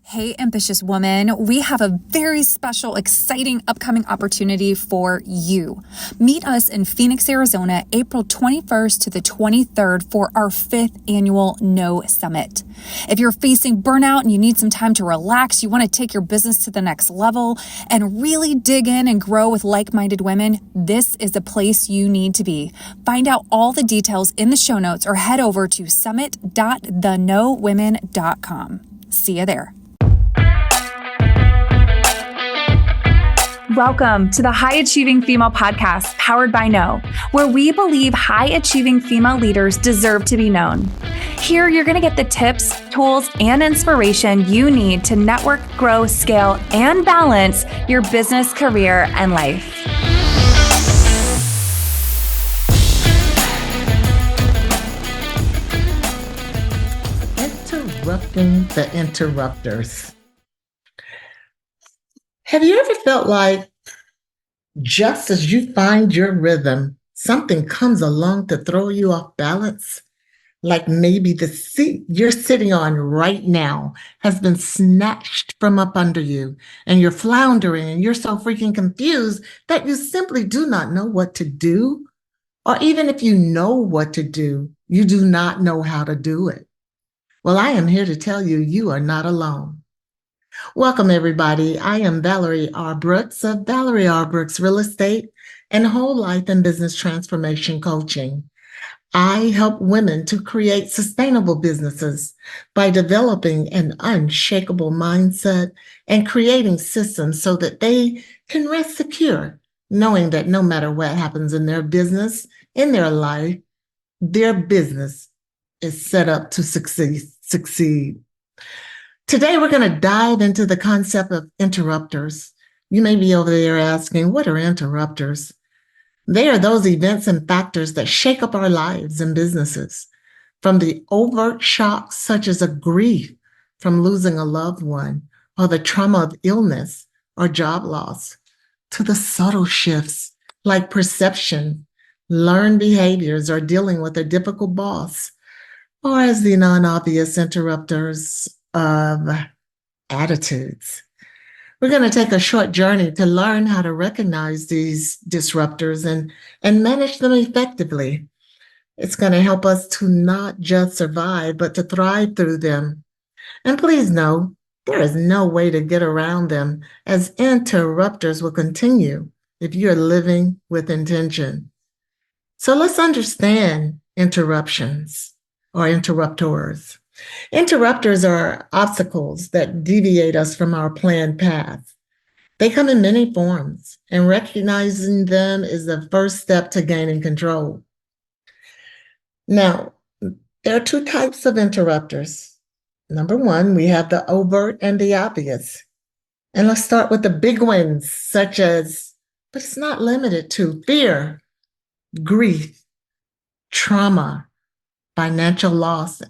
Hey, ambitious woman, we have a very special, exciting upcoming opportunity for you. Meet us in Phoenix, Arizona, April 21st to the 23rd for our 5th annual No Summit. If you're facing burnout and you need some time to relax, you want to take your business to the next level and really dig in and grow with like-minded women, this is the place you need to be. Find out all the details in the show notes or head over to summit.thenowomen.com. See you there. Welcome to the High Achieving Female Podcast, powered by No, where we believe high achieving female leaders deserve to be known. Here, you're going to get the tips, tools, and inspiration you need to network, grow, scale, and balance your business, career, and life. Interrupting the interrupters. Have you ever felt like just as you find your rhythm, something comes along to throw you off balance? Like maybe the seat you're sitting on right now has been snatched from up under you, and you're floundering and you're so freaking confused that you simply do not know what to do. Or even if you know what to do, you do not know how to do it. Well, I am here to tell you, you are not alone. Welcome, everybody. I am Valarie R. Brooks of Valarie R. Brooks Real Estate and Whole Life and Business Transformation Coaching. I help women to create sustainable businesses by developing an unshakable mindset and creating systems so that they can rest secure, knowing that no matter what happens in their business, in their life, their business is set up to succeed. Today, we're going to dive into the concept of interrupters. You may be over there asking, what are interrupters? They are those events and factors that shake up our lives and businesses, from the overt shocks such as a grief from losing a loved one, or the trauma of illness or job loss, to the subtle shifts like perception, learned behaviors, or dealing with a difficult boss, or as the non-obvious interrupters of attitudes. We're going to take a short journey to learn how to recognize these disruptors and manage them effectively. It's going to help us to not just survive, but to thrive through them. And please know, there is no way to get around them, as interrupters will continue if you're living with intention. So let's understand interruptions or interruptors. Interrupters are obstacles that deviate us from our planned path. They come in many forms, and recognizing them is the first step to gaining control. Now, there are two types of interrupters. Number one, we have the overt and the obvious. And let's start with the big ones, such as, but it's not limited to, fear, grief, trauma, financial loss,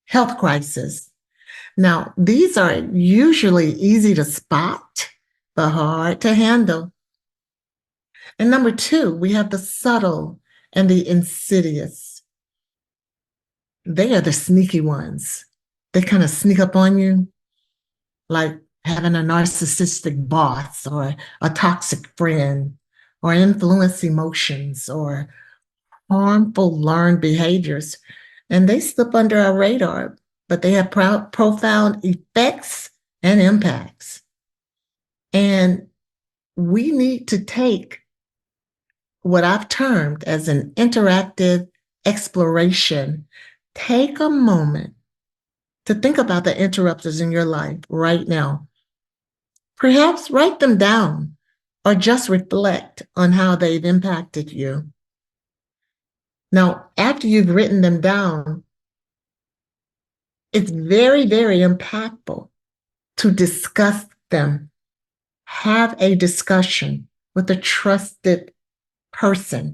health crisis. Now, these are usually easy to spot, but hard to handle. And number two, we have the subtle and the insidious. They are the sneaky ones. They kind of sneak up on you, like having a narcissistic boss or a toxic friend, or influence emotions or harmful learned behaviors. And they slip under our radar, but they have profound effects and impacts. And we need to take what I've termed as an interactive exploration. Take a moment to think about the interrupters in your life right now. Perhaps write them down or just reflect on how they've impacted you. Now, after you've written them down, it's very, very impactful to discuss them. Have a discussion with a trusted person,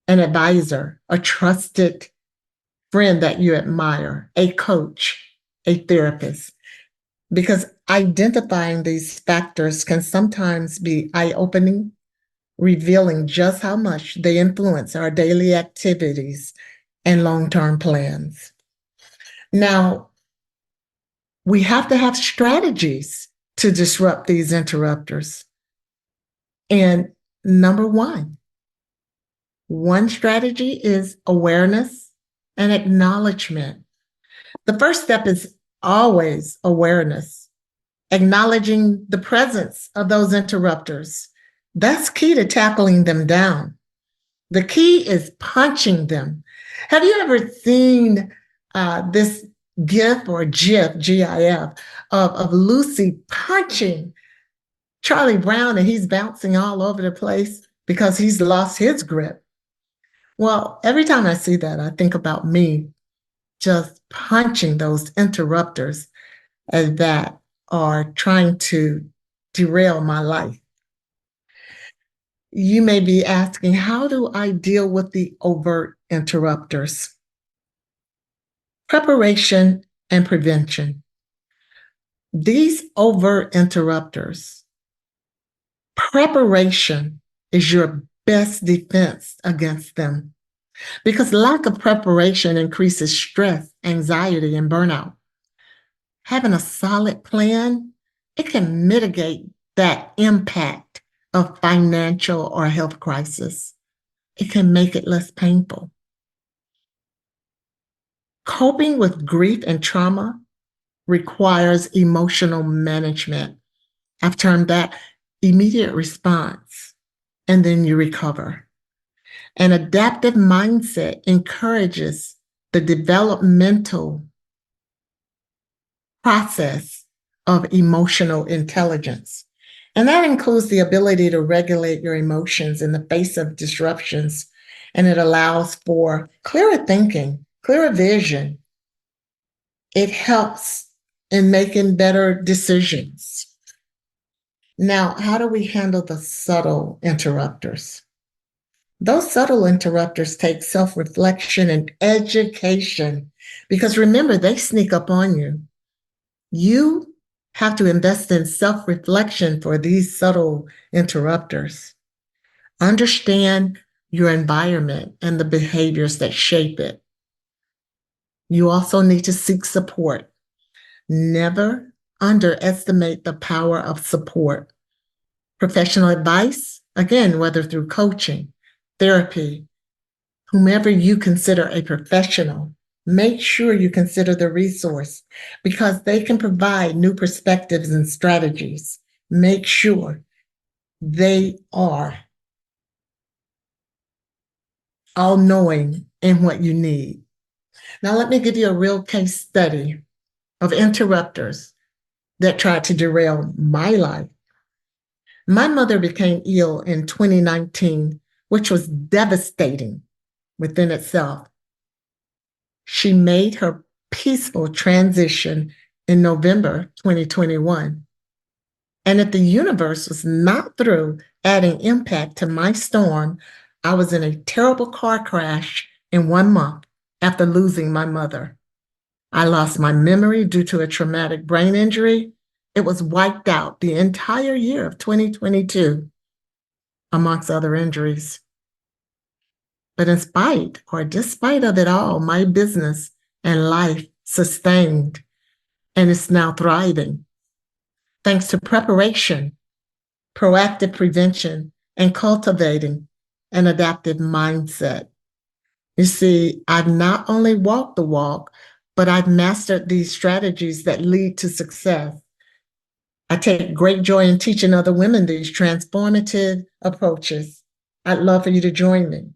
an advisor, a trusted friend that you admire, a coach, a therapist, because identifying these factors can sometimes be eye-opening, revealing just how much they influence our daily activities and long-term plans. Now, We have to have strategies to disrupt these interrupters. And number one strategy is awareness and acknowledgement. The first step is always awareness, acknowledging the presence of those interrupters. That's key to tackling them down. The key is punching them. Have you ever seen this GIF or GIF, GIF, of Lucy punching Charlie Brown and he's bouncing all over the place because he's lost his grip? Well, every time I see that, I think about me just punching those interrupters that are trying to derail my life. You may be asking, how do I deal with the overt interrupters? Preparation and prevention. These overt interrupters, preparation is your best defense against them because lack of preparation increases stress, anxiety, and burnout. Having a solid plan, it can mitigate that impact of financial or health crisis. It can make it less painful. Coping with grief and trauma requires emotional management. I've termed that immediate response, and then you recover. An adaptive mindset encourages the developmental process of emotional intelligence. And that includes the ability to regulate your emotions in the face of disruptions. And it allows for clearer thinking, clearer vision. It helps in making better decisions. Now, how do we handle the subtle interrupters? Those subtle interrupters take self-reflection and education because remember, they sneak up on you. You have to invest in self-reflection for these subtle interrupters. Understand your environment and the behaviors that shape it. You also need to seek support. Never underestimate the power of support. Professional advice, again, whether through coaching, therapy, whomever you consider a professional, make sure you consider the resource because they can provide new perspectives and strategies. Make sure they are all-knowing in what you need. Now, let me give you a real case study of interrupters that tried to derail my life. My mother became ill in 2019, which was devastating within itself. She made her peaceful transition in November 2021. And if the universe was not through adding impact to my storm, I was in a terrible car crash in 1 month after losing my mother. I lost my memory due to a traumatic brain injury. It was wiped out the entire year of 2022, amongst other injuries. But in spite or despite of it all, my business and life sustained and is now thriving. Thanks to preparation, proactive prevention, and cultivating an adaptive mindset. You see, I've not only walked the walk, but I've mastered these strategies that lead to success. I take great joy in teaching other women these transformative approaches. I'd love for you to join me.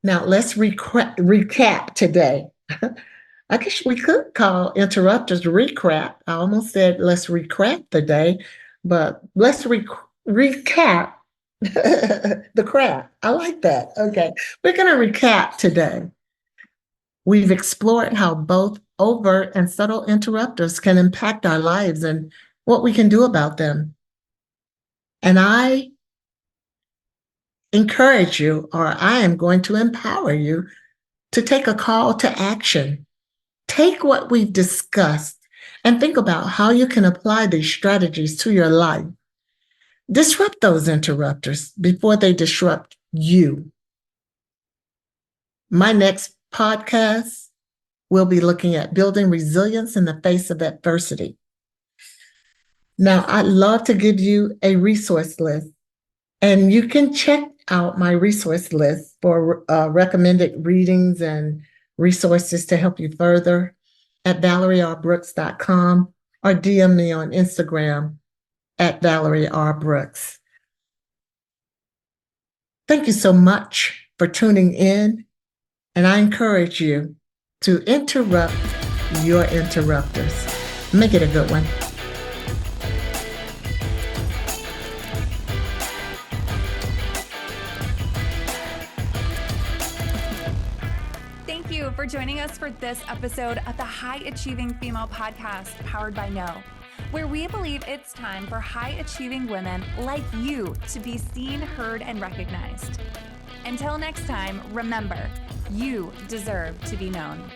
Now, let's recap today. I guess we could call interrupters recap. I almost said let's recap the day, but let's recap the crap. I like that. Okay, we're going to recap today. We've explored how both overt and subtle interrupters can impact our lives and what we can do about them. And I encourage you, or I am going to empower you to take a call to action. Take what we've discussed and think about how you can apply these strategies to your life. Disrupt those interrupters before they disrupt you. My next podcast we'll be looking at building resilience in the face of adversity. Now, I'd love to give you a resource list, and you can check out my resource list for recommended readings and resources to help you further at ValerieRBrooks.com or DM me on Instagram at Valarie R. Brooks. Thank you so much for tuning in, and I encourage you to interrupt your interrupters. Make it a good one. Thank you for joining us for this episode of the High Achieving Female Podcast, powered by No, where we believe it's time for high-achieving women like you to be seen, heard, and recognized. Until next time, remember, you deserve to be known.